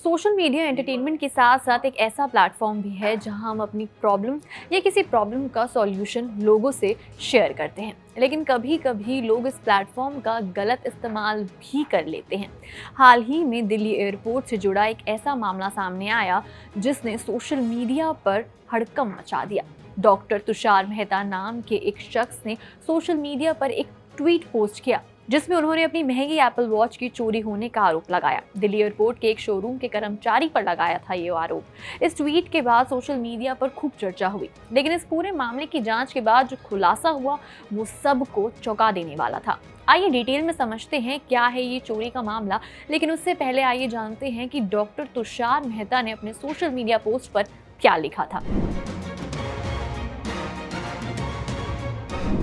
Social media entertainment के साथ साथ एक ऐसा प्लेटफॉर्म भी है जहां हम अपनी प्रॉब्लम या किसी प्रॉब्लम का सॉल्यूशन लोगों से शेयर करते हैं। लेकिन कभी कभी लोग इस प्लेटफॉर्म का गलत इस्तेमाल भी कर लेते हैं। हाल ही में दिल्ली एयरपोर्ट से जुड़ा एक ऐसा मामला सामने आया जिसने सोशल मीडिया पर हड़कंप मचा दिया। डॉक्टर तुषार मेहता नाम के एक शख्स ने सोशल मीडिया पर एक ट्वीट पोस्ट किया जिसमें उन्होंने अपनी महंगी एप्पल वॉच की चोरी होने का आरोप लगाया। दिल्ली एयरपोर्ट के एक शोरूम के कर्मचारी पर लगाया था ये आरोप। इस ट्वीट के बाद सोशल मीडिया पर खूब चर्चा हुई, लेकिन इस पूरे मामले की जांच के बाद जो खुलासा हुआ वो सबको चौंका देने वाला था। आइए डिटेल में समझते हैं क्या है ये चोरी का मामला, लेकिन उससे पहले आइए जानते हैं कि डॉक्टर तुषार मेहता ने अपने सोशल मीडिया पोस्ट पर क्या लिखा था।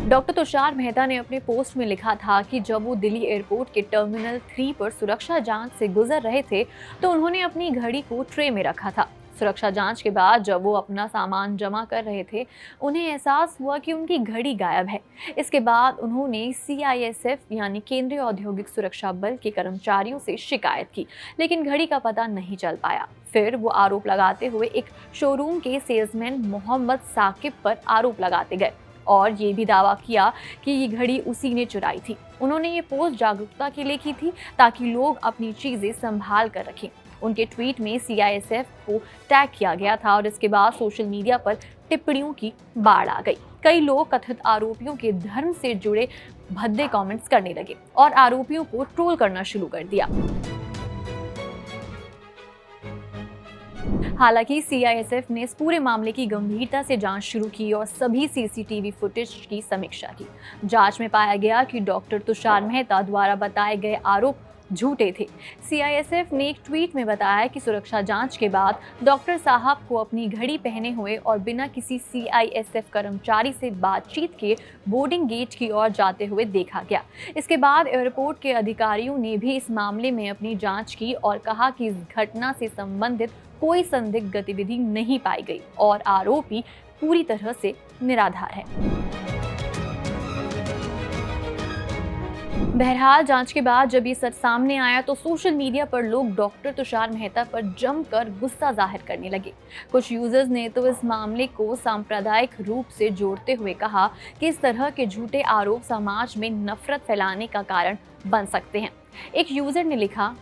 डॉक्टर तुषार मेहता ने अपने पोस्ट में लिखा था कि जब वो दिल्ली एयरपोर्ट के टर्मिनल 3 पर सुरक्षा जांच से गुजर रहे थे तो उन्होंने अपनी घड़ी को ट्रे में रखा था। सुरक्षा जांच के बाद जब वो अपना सामान जमा कर रहे थे उन्हें एहसास हुआ कि उनकी घड़ी गायब है। इसके बाद उन्होंने CISF यानी केंद्रीय औद्योगिक सुरक्षा बल के कर्मचारियों से शिकायत की, लेकिन घड़ी का पता नहीं चल पाया। फिर वो आरोप लगाते हुए एक शोरूम के सेल्समैन मोहम्मद साकिब पर आरोप लगाते गए और ये भी दावा किया कि ये घड़ी उसी ने चुराई थी। उन्होंने ये पोस्ट जागरूकता के लिए की थी ताकि लोग अपनी चीजें संभाल कर रखें। उनके ट्वीट में CISF को टैग किया गया था और इसके बाद सोशल मीडिया पर टिप्पणियों की बाढ़ आ गई। कई लोग कथित आरोपियों के धर्म से जुड़े भद्दे कमेंट्स करने लगे और आरोपियों को ट्रोल करना शुरू कर दिया। हालांकि CISF ने इस पूरे मामले की गंभीरता से जांच शुरू की और सभी CCTV फुटेज की समीक्षा की। जांच में पाया गया कि डॉक्टर तुषार मेहता द्वारा बताए गए आरोप झूठे थे। CISF ने एक ट्वीट में बताया कि सुरक्षा जांच के बाद डॉक्टर साहब को अपनी घड़ी पहने हुए और बिना किसी CISF कर्मचारी से बातचीत किए बोर्डिंग गेट की ओर जाते हुए देखा गया। इसके बाद एयरपोर्ट के अधिकारियों ने भी इस मामले में अपनी जांच की और कहा कि इस घटना से संबंधित कोई संदिग्ध गतिविधि नहीं पाई गई और आरोपी पूरी तरह से निराधार है। बहरहाल जांच के बाद जब ये सच सामने आया तो सोशल मीडिया पर लोग डॉक्टर तुषार मेहता पर जमकर गुस्सा जाहिर करने लगे। कुछ यूजर्स ने तो इस मामले को सांप्रदायिक रूप से जोड़ते हुए कहा कि इस तरह के झूठे आरोप समाज में नफरत फैलाने का कारण बन सकते हैं। एक यूजर ने लिखा,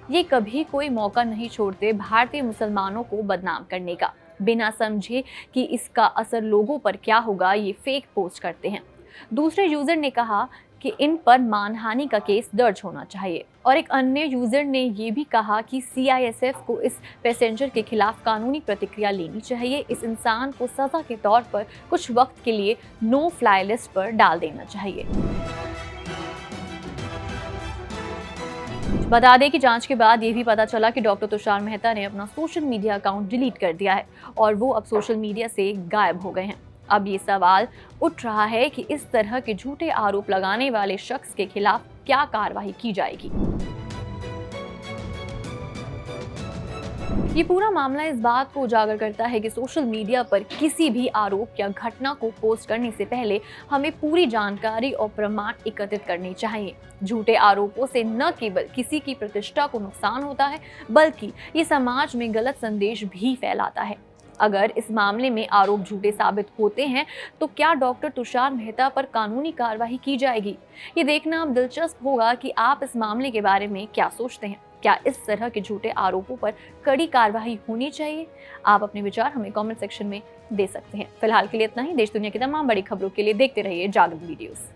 ये कभी कोई मौका नहीं छोड़ते भारतीय मुसलमानों को बदनाम करने का, बिना समझे कि इसका असर लोगों पर क्या होगा ये फेक पोस्ट करते हैं। दूसरे यूजर ने कहा कि इन पर मानहानि का केस दर्ज होना चाहिए और एक अन्य यूजर ने ये भी कहा कि CISF को इस पैसेंजर के खिलाफ कानूनी प्रतिक्रिया लेनी चाहिए। इस इंसान को सजा के तौर पर कुछ वक्त के लिए नो फ्लाई लिस्ट पर डाल देना चाहिए। बता दें कि जांच के बाद ये भी पता चला कि डॉक्टर तुषार मेहता ने अपना सोशल मीडिया अकाउंट डिलीट कर दिया है और वो अब सोशल मीडिया से गायब हो गए हैं। अब ये सवाल उठ रहा है कि इस तरह के झूठे आरोप लगाने वाले शख्स के खिलाफ क्या कार्रवाई की जाएगी। ये पूरा मामला इस बात को उजागर करता है कि सोशल मीडिया पर किसी भी आरोप या घटना को पोस्ट करने से पहले हमें पूरी जानकारी और प्रमाण एकत्रित करने चाहिए। झूठे आरोपों से न केवल किसी की प्रतिष्ठा को नुकसान होता है, बल्कि ये समाज में गलत संदेश भी फैलाता है। अगर इस मामले में आरोप झूठे साबित होते हैं तो क्या डॉक्टर तुषार मेहता पर कानूनी कार्रवाई की जाएगी? ये देखना अब दिलचस्प होगा कि आप इस मामले के बारे में क्या सोचते हैं। क्या इस तरह के झूठे आरोपों पर कड़ी कार्रवाई होनी चाहिए? आप अपने विचार हमें कमेंट सेक्शन में दे सकते हैं। फिलहाल के लिए इतना ही। देश दुनिया की तमाम बड़ी खबरों के लिए देखते रहिए जागरण वीडियोस।